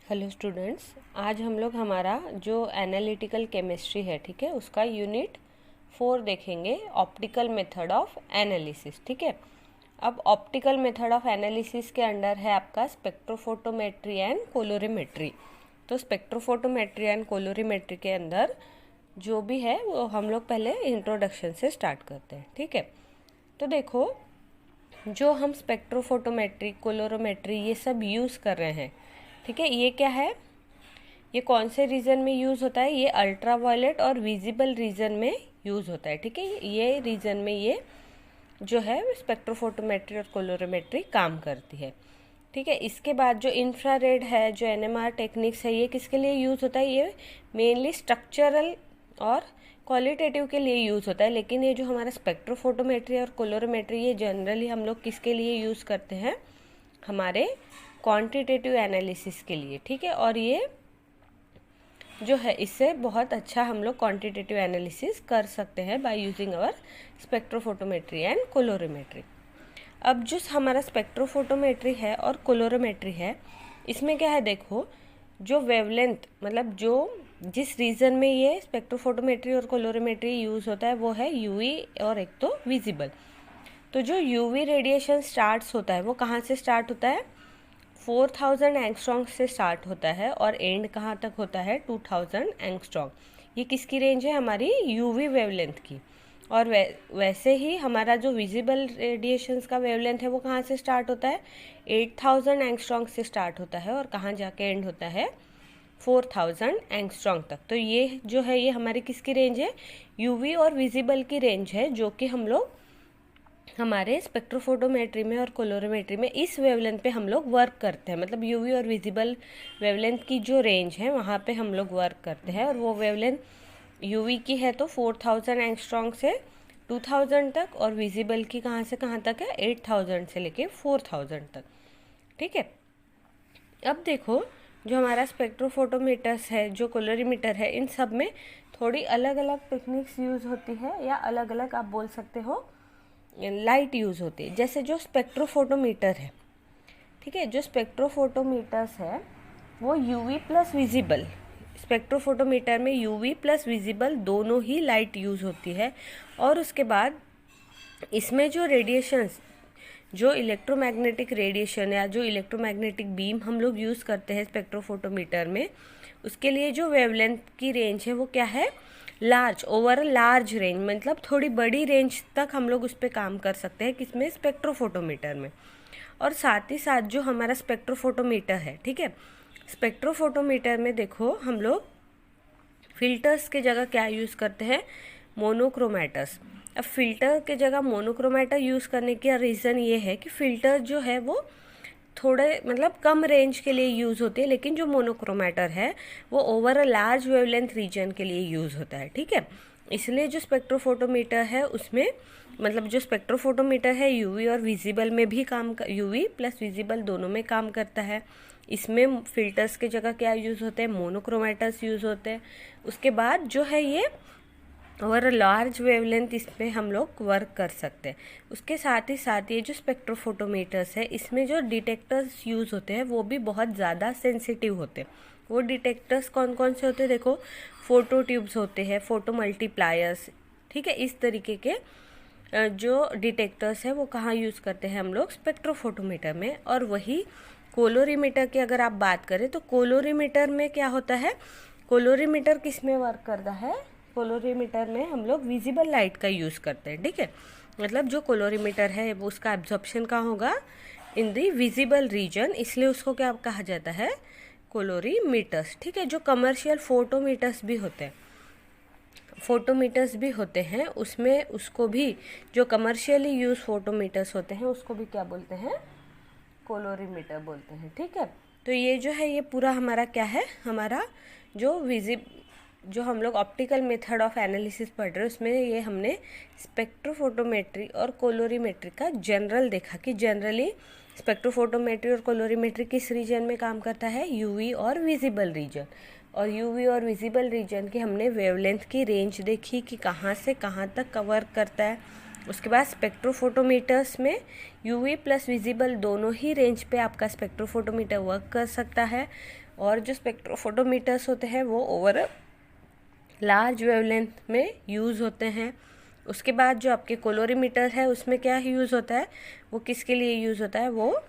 Hello students, आज हम लोग हमारा जो एनालिटिकल केमिस्ट्री है, ठीक है, उसका यूनिट 4 देखेंगे, ऑप्टिकल मेथड ऑफ एनालिसिस। ठीक है, अब ऑप्टिकल मेथड ऑफ एनालिसिस के अंडर है आपका स्पेक्ट्रोफोटोमेट्री एंड कोलोरीमेट्री। तो स्पेक्ट्रोफोटोमेट्री एंड कोलोरीमेट्री के अंदर जो भी है वो हम लोग पहले इंट्रोडक्शन से स्टार्ट करते हैं। ठीक है, तो देखो, जो हम स्पेक्ट्रोफोटोमेट्री, कोलोरोमेट्री ये सब यूज़ कर रहे हैं, ठीक है, ये क्या है, ये कौन से रीजन में यूज़ होता है? ये अल्ट्रा वायलेट और विजिबल रीजन में यूज़ होता है। ठीक है, ये रीजन में ये जो है स्पेक्ट्रोफोटोमेट्री और कोलोरोमेट्री काम करती है। ठीक है, इसके बाद जो इंफ्रारेड है, जो एनएमआर टेक्निक्स है, ये किसके लिए यूज़ होता है? ये मेनली स्ट्रक्चरल और क्वालिटेटिव के लिए यूज़ होता है। लेकिन ये जो हमारा स्पेक्ट्रोफोटोमेट्री और कोलोरोमेट्री, ये जनरली हम लोग किसके लिए यूज़ करते हैं? हमारे क्वांटिटेटिव एनालिसिस के लिए। ठीक है, और ये जो है इससे बहुत अच्छा हम लोग क्वांटिटेटिव एनालिसिस कर सकते हैं by using our spectrophotometry and colorimetry. अब जो हमारा स्पेक्ट्रोफोटोमेट्री है और कोलोरीमेट्री है, इसमें क्या है, देखो, जो वेवलेंथ, मतलब जो जिस रीजन में ये स्पेक्ट्रोफोटोमेट्री और कोलोरीमेट्री यूज़ होता है वो है यूवी और एक तो विजिबल। तो जो यूवी रेडिएशन स्टार्ट्स होता है वो कहाँ से स्टार्ट होता है? 4000 एंगस्ट्रॉन्ग से स्टार्ट होता है और एंड कहाँ तक होता है? 2000 एंगस्ट्रॉन्ग। ये किसकी रेंज है? हमारी यूवी वेवलेंथ की। और वैसे ही हमारा जो विजिबल रेडिएशंस का वेवलेंथ है वो कहाँ से स्टार्ट होता है? 8000 एंगस्ट्रॉन्ग से स्टार्ट होता है और कहाँ जाके एंड होता है? 4000 एंगस्ट्रॉन्ग तक। तो ये जो है ये हमारी किसकी रेंज है? यूवी और विजिबल की रेंज है, जो कि हम लोग हमारे स्पेक्ट्रोफोटोमेट्री में और कोलोरीमेट्री में इस वेवलेंथ पे हम लोग वर्क करते हैं। मतलब यूवी और विजिबल वेवलेंथ की जो रेंज है वहाँ पे हम लोग वर्क करते हैं। और वो वेवलेंथ यूवी की है तो 4000 एंगस्ट्रॉन्ग से 2000 तक, और विजिबल की कहाँ से कहाँ तक है? 8000 से लेके 4000 तक। ठीक है, अब देखो, जो हमारा स्पेक्ट्रोफोटोमीटर्स है, जो कोलोरीमीटर है, इन सब में थोड़ी अलग अलग टेक्निक्स यूज़ होती है, या अलग अलग आप बोल सकते हो लाइट यूज़ होती है। जैसे जो स्पेक्ट्रोफोटोमीटर है, ठीक है, जो स्पेक्ट्रोफोटोमीटर्स है वो यूवी प्लस विजिबल, स्पेक्ट्रोफोटोमीटर में यूवी प्लस विजिबल दोनों ही लाइट यूज़ होती है। और उसके बाद इसमें जो रेडिएशंस, जो इलेक्ट्रोमैग्नेटिक रेडिएशन या जो इलेक्ट्रोमैग्नेटिक बीम हम लोग यूज़ करते हैं स्पेक्ट्रोफोटोमीटर में, उसके लिए जो वेवलेंथ की रेंज है वो क्या है? लार्ज, ओवर लार्ज रेंज, मतलब थोड़ी बड़ी रेंज तक हम लोग उस पर काम कर सकते हैं। किसमें? स्पेक्ट्रोफोटोमीटर में। और साथ ही साथ जो हमारा स्पेक्ट्रोफोटोमीटर है, ठीक है, स्पेक्ट्रोफोटोमीटर में देखो हम लोग फिल्टर्स के जगह क्या यूज़ करते हैं? मोनोक्रोमेटर्स। अब फिल्टर के जगह मोनोक्रोमेटर यूज़ करने का रीज़न ये है कि फिल्टर जो है वो थोड़े मतलब कम रेंज के लिए यूज़ होती है, लेकिन जो मोनोक्रोमेटर है वो over a large wavelength region के लिए यूज़ होता है। ठीक है, इसलिए जो स्पेक्ट्रोफोटोमीटर है उसमें, मतलब जो स्पेक्ट्रोफोटोमीटर है यूवी और विजिबल में भी यूवी प्लस विजिबल दोनों में काम करता है। इसमें फिल्टर्स के जगह क्या यूज़ होते हैं? मोनोक्रोमेटर्स यूज़ होते हैं। उसके बाद जो है ये और लार्ज वेवलेंथ इस पर हम लोग वर्क कर सकते हैं। उसके साथ ही साथ ये जो स्पेक्ट्रोफोटोमीटर्स है, इसमें जो डिटेक्टर्स यूज़ होते हैं वो भी बहुत ज़्यादा सेंसिटिव होते हैं। वो डिटेक्टर्स कौन कौन से होते हैं? देखो, फोटो ट्यूब्स होते हैं, फोटो मल्टीप्लायर्स। ठीक है, इस तरीके के जो डिटेक्टर्स है वो कहाँ यूज़ करते हैं हम लोग? स्पेक्ट्रोफोटोमीटर में। और वही कोलोरीमीटर की अगर आप बात करें तो कोलोरीमीटर में क्या होता है? कोलोरीमीटर किस में वर्क करता है? कोलोरीमीटर में हम लोग विजिबल लाइट का यूज़ करते हैं। ठीक है, मतलब जो कोलोरीमीटर है वो उसका एब्जॉर्प्शन कहाँ होगा? इन दी विजिबल रीजन, इसलिए उसको क्या कहा जाता है? कोलोरीमीटर्स। ठीक है, जो कमर्शियल फोटोमीटर्स भी होते हैं, फोटोमीटर्स भी होते हैं, उसमें उसको भी जो कमर्शियली यूज फोटोमीटर्स होते हैं उसको भी क्या बोलते हैं? कोलोरीमीटर बोलते हैं। ठीक है, तो ये जो है ये पूरा हमारा क्या है? हमारा जो हम लोग ऑप्टिकल मेथड ऑफ एनालिसिस पढ़ रहे हैं उसमें ये हमने स्पेक्ट्रोफोटोमेट्री और कोलोरीमेट्री का जनरल देखा कि जनरली स्पेक्ट्रोफोटोमेट्री और कोलोरीमेट्री किस रीजन में काम करता है? यूवी और विजिबल रीजन। और यूवी और विजिबल रीजन की हमने वेवलेंथ की रेंज देखी कि कहाँ से कहाँ तक कवर करता है। उसके बाद स्पेक्ट्रोफोटोमीटर्स में यूवी प्लस विजिबल दोनों ही रेंज पे आपका स्पेक्ट्रोफोटोमीटर वर्क कर सकता है। और जो स्पेक्ट्रोफोटोमीटर्स होते हैं वो ओवर लार्ज वेवलेंथ में यूज़ होते हैं। उसके बाद जो आपके कोलोरीमीटर है उसमें क्या यूज़ होता है, वो किसके लिए यूज़ होता है, वो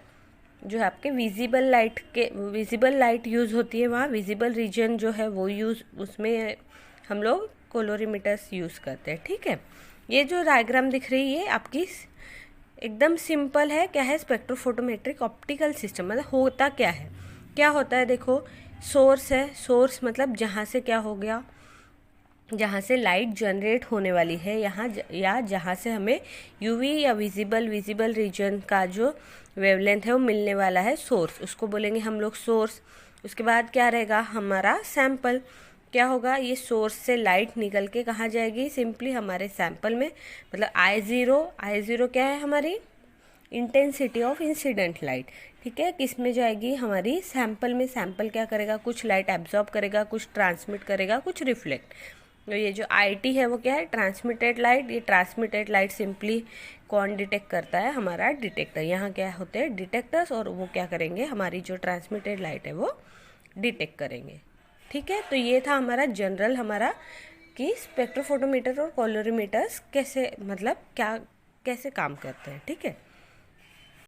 जो है आपके विजिबल लाइट यूज़ होती है, वहाँ विजिबल रीजन जो है वो उसमें हम लोग कोलोरीमीटर्स यूज़ करते हैं। ठीक है, ये जो डायग्राम दिख रही है आपकी एकदम सिंपल है। क्या है, स्पेक्ट्रोफोटोमेट्रिक ऑप्टिकल सिस्टम मतलब होता क्या है, क्या होता है, देखो सोर्स है, सोर्स मतलब जहाँ से क्या हो गया, जहाँ से लाइट जनरेट होने वाली है या जहाँ से हमें यूवी या विजिबल रीजन का जो वेवलेंथ है वो मिलने वाला है, सोर्स, उसको बोलेंगे हम लोग सोर्स। उसके बाद क्या रहेगा हमारा सैंपल, क्या होगा, ये सोर्स से लाइट निकल के कहाँ जाएगी, सिंपली हमारे सैंपल में, मतलब I0 क्या है, हमारी इंटेंसिटी ऑफ इंसिडेंट लाइट। ठीक है, किस में जाएगी, हमारी सैंपल में। सैंपल क्या करेगा, कुछ लाइट एब्जॉर्ब करेगा, कुछ ट्रांसमिट करेगा, कुछ रिफ्लेक्ट। तो ये जो IT है वो क्या है, ट्रांसमिटेड लाइट। ये ट्रांसमिटेड लाइट सिंपली कौन डिटेक्ट करता है, हमारा डिटेक्टर। यहाँ क्या होते हैं, डिटेक्टर्स, और वो क्या करेंगे, हमारी जो ट्रांसमिटेड लाइट है वो डिटेक्ट करेंगे। ठीक है, तो ये था हमारा जनरल हमारा कि स्पेक्ट्रोफोटोमीटर और कोलोरीमीटर्स कैसे, मतलब क्या कैसे काम करते हैं। ठीक है।